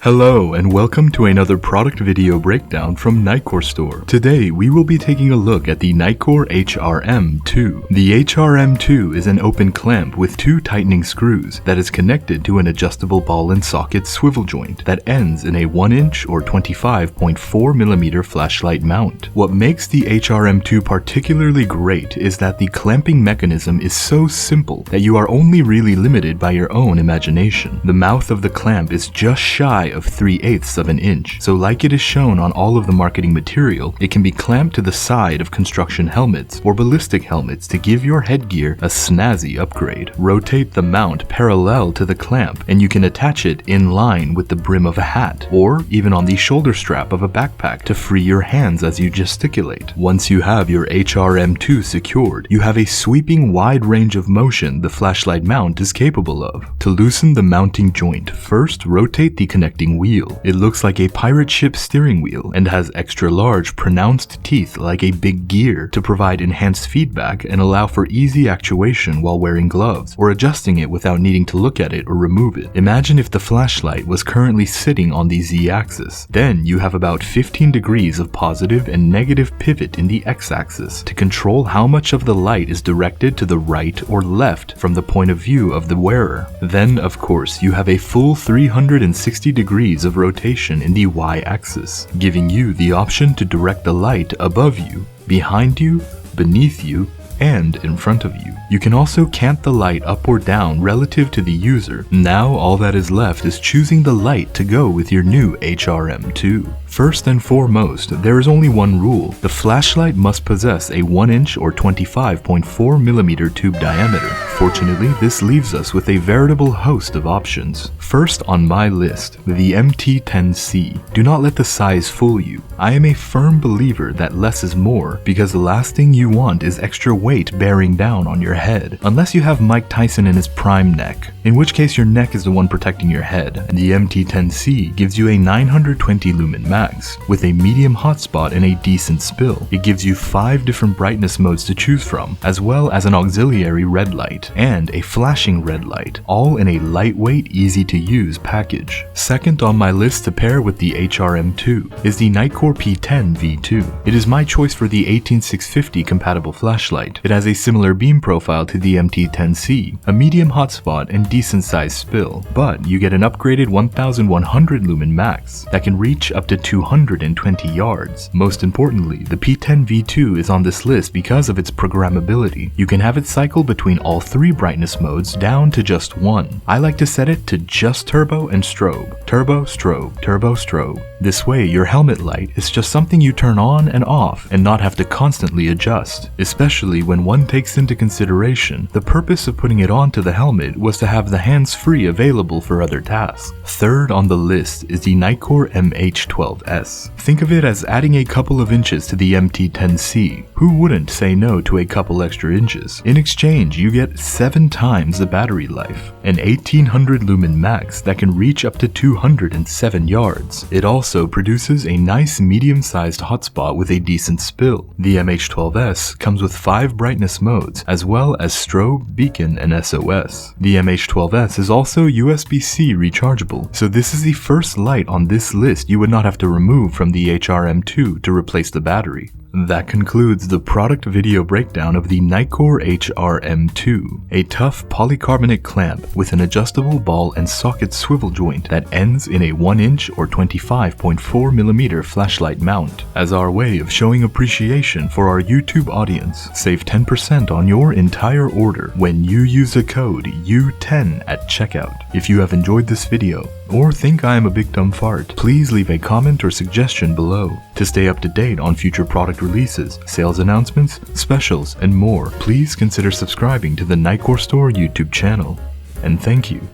Hello and welcome to another product video breakdown from Nitecore Store. Today we will be taking a look at the Nitecore HRM2. The HRM2 is an open clamp with two tightening screws that is connected to an adjustable ball and socket swivel joint that ends in a 1-inch or 25.4mm flashlight mount. What makes the HRM2 particularly great is that the clamping mechanism is so simple that you are only really limited by your own imagination. The mouth of the clamp is just shy of 3/8 of an inch, so like it is shown on all of the marketing material, it can be clamped to the side of construction helmets or ballistic helmets to give your headgear a snazzy upgrade. Rotate the mount parallel to the clamp and you can attach it in line with the brim of a hat, or even on the shoulder strap of a backpack to free your hands as you gesticulate. Once you have your HRM2 secured, you have a sweeping wide range of motion the flashlight mount is capable of. To loosen the mounting joint, first rotate the connecting wheel. It looks like a pirate ship steering wheel and has extra large pronounced teeth like a big gear to provide enhanced feedback and allow for easy actuation while wearing gloves or adjusting it without needing to look at it or remove it. Imagine if the flashlight was currently sitting on the Z-axis. Then you have about 15 degrees of positive and negative pivot in the X-axis to control how much of the light is directed to the right or left from the point of view of the wearer. Then, of course, you have a full 360 degrees of rotation in the Y-axis, giving you the option to direct the light above you, behind you, beneath you, and in front of you. You can also cant the light up or down relative to the user. Now all that is left is choosing the light to go with your new HRM2. First and foremost, there is only one rule. The flashlight must possess a 1-inch or 25.4mm tube diameter. Fortunately, this leaves us with a veritable host of options. First on my list, the MT10C. Do not let the size fool you. I am a firm believer that less is more, because the last thing you want is extra weight bearing down on your head, unless you have Mike Tyson in his prime neck, in which case your neck is the one protecting your head. The MT10C gives you a 920 lumen max, with a medium hotspot and a decent spill. It gives you 5 different brightness modes to choose from, as well as an auxiliary red light and a flashing red light, all in a lightweight, easy to use package. Second on my list to pair with the HRM2 is the Nitecore P10 V2. It is my choice for the 18650 compatible flashlight. It has a similar beam profile to the MT10C, a medium hotspot and decent sized spill, but you get an upgraded 1100 lumen max that can reach up to 220 yards. Most importantly, the P10 V2 is on this list because of its programmability. You can have it cycle between all 3 brightness modes down to just 1. I like to set it to just turbo and strobe. Turbo, strobe, turbo, strobe. This way, your helmet light is just something you turn on and off and not have to constantly adjust, especially when one takes into consideration the purpose of putting it onto the helmet was to have the hands-free available for other tasks. Third on the list is the Nitecore MH12S. Think of it as adding a couple of inches to the MT10C. Who wouldn't say no to a couple extra inches? In exchange, you get 7 times the battery life, an 1800 lumen max that can reach up to 207 yards. It also produces a nice medium-sized hotspot with a decent spill. The MH12S comes with 5 brightness modes, as well as strobe, beacon, and SOS. The MH12S is also USB-C rechargeable, so this is the first light on this list you would not have to remove from the HRM2 to replace the battery. That concludes the product video breakdown of the Nitecore HRM2, a tough polycarbonate clamp with an adjustable ball and socket swivel joint that ends in a 1-inch or 25.4mm flashlight mount. As our way of showing appreciation for our YouTube audience, save 10% on your entire order when you use the code U10 at checkout. If you have enjoyed this video, or think I am a big dumb fart, please leave a comment or suggestion below. To stay up to date on future product releases, sales announcements, specials, and more, please consider subscribing to the Nitecore Store YouTube channel. And thank you.